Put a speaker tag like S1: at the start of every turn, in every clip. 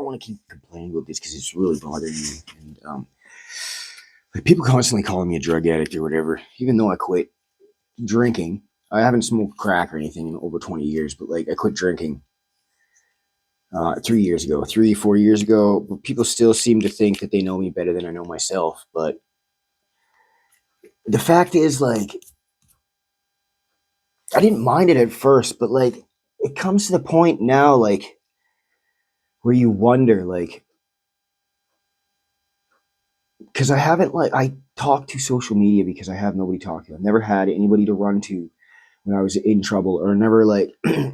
S1: want to keep complaining about this because it's really bothering me. And like people constantly calling me a drug addict or whatever, even though I quit drinking. I haven't smoked crack or anything in over 20 years, but like I quit drinking 3 years ago, 4 years ago. But people still seem to think that they know me better than I know myself. But the fact is, like, I didn't mind it at first, but like it comes to the point now, like, where you wonder, like, because I haven't, like, I talk to social media because I have nobody to talk to. I've never had anybody to run to when I was in trouble, or never, like,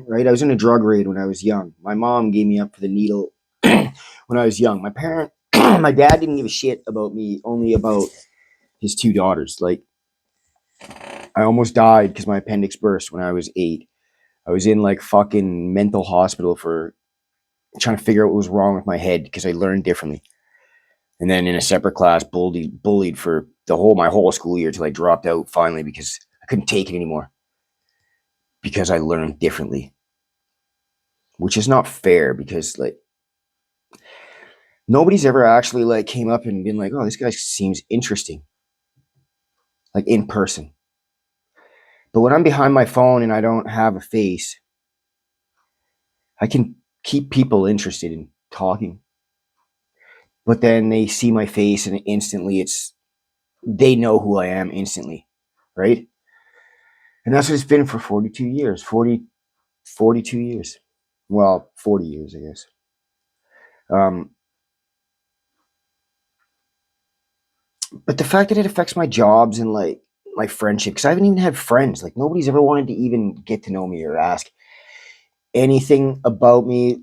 S1: right? I was in a drug raid when I was young. My mom gave me up for the needle when I was young. My dad didn't give a shit about me, only about his two daughters. Like, I almost died because my appendix burst when I was 8. I was in like fucking mental hospital for trying to figure out what was wrong with my head because I learned differently. And then in a separate class, bullied for my whole school year till I dropped out finally because I couldn't take it anymore because I learned differently, which is not fair because like nobody's ever actually like came up and been like, oh, this guy seems interesting, like in person. But when I'm behind my phone and I don't have a face, I can keep people interested in talking. But then they see my face and instantly they know who I am instantly, right? And that's what it's been for 42 years, 42 years. Well, 40 years, I guess. Um, but the fact that it affects my jobs and like my friendship, because I haven't even had friends. Like nobody's ever wanted to even get to know me or ask anything about me.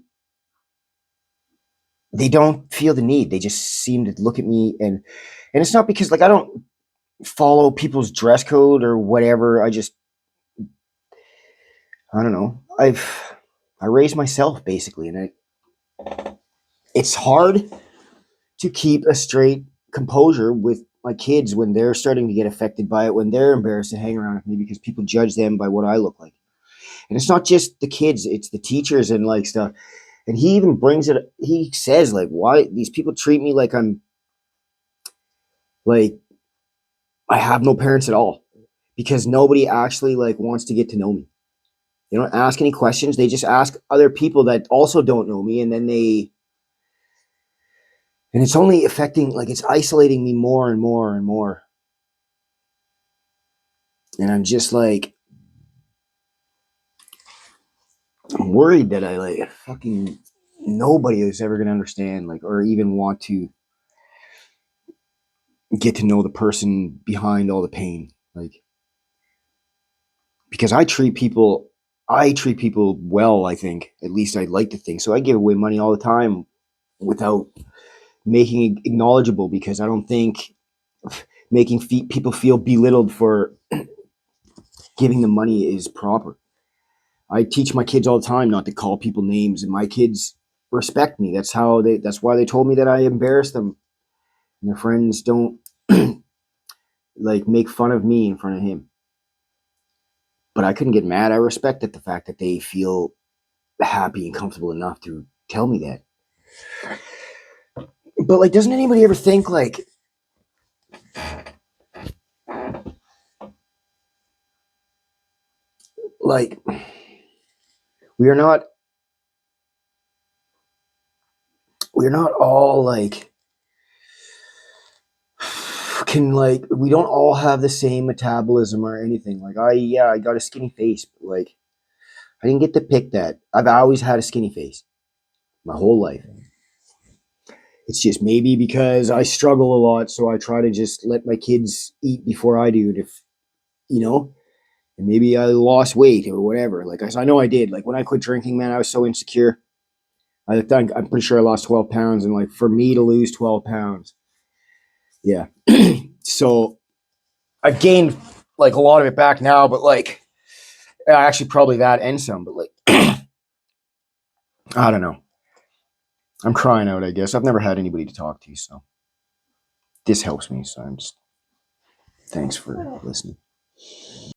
S1: They don't feel the need. They just seem to look at me and it's not because like I don't follow people's dress code or whatever. I don't know. I raised myself basically, and it's hard to keep a straight composure with my kids when they're starting to get affected by it, when they're embarrassed to hang around with me because people judge them by what I look like. And it's not just the kids, it's the teachers and like stuff. And he even brings it, he says, like, why these people treat me like I'm like I have no parents at all because nobody actually like wants to get to know me. They don't ask any questions. They just ask other people that also don't know me, and then and it's only affecting, like, it's isolating me more and more and more. And I'm just like, I'm worried that I like fucking nobody is ever gonna understand, like, or even want to get to know the person behind all the pain, like, because I treat people well. I think, at least I'd like to think so. I give away money all the time without making it acknowledgeable because I don't think making people feel belittled for giving them money is proper. I teach my kids all the time not to call people names, and my kids respect me. That's why they told me that I embarrass them, and their friends don't like make fun of me in front of him. But I couldn't get mad. I respected the fact that they feel happy and comfortable enough to tell me that. But like, doesn't anybody ever think like we are not we're not all like can like we don't all have the same metabolism or anything. Like I got a skinny face, but like I didn't get to pick that. I've always had a skinny face my whole life. It's just maybe because I struggle a lot, so I try to just let my kids eat before I do. If you know, and maybe I lost weight or whatever. Like I know I did. Like when I quit drinking, man, I was so insecure. I'm pretty sure I lost 12 pounds, and like for me to lose 12 pounds, yeah. So I've gained like a lot of it back now, but like actually probably that and some. But like I don't know. I'm crying out. I guess I've never had anybody to talk to, so this helps me. So I'm just thanks for listening.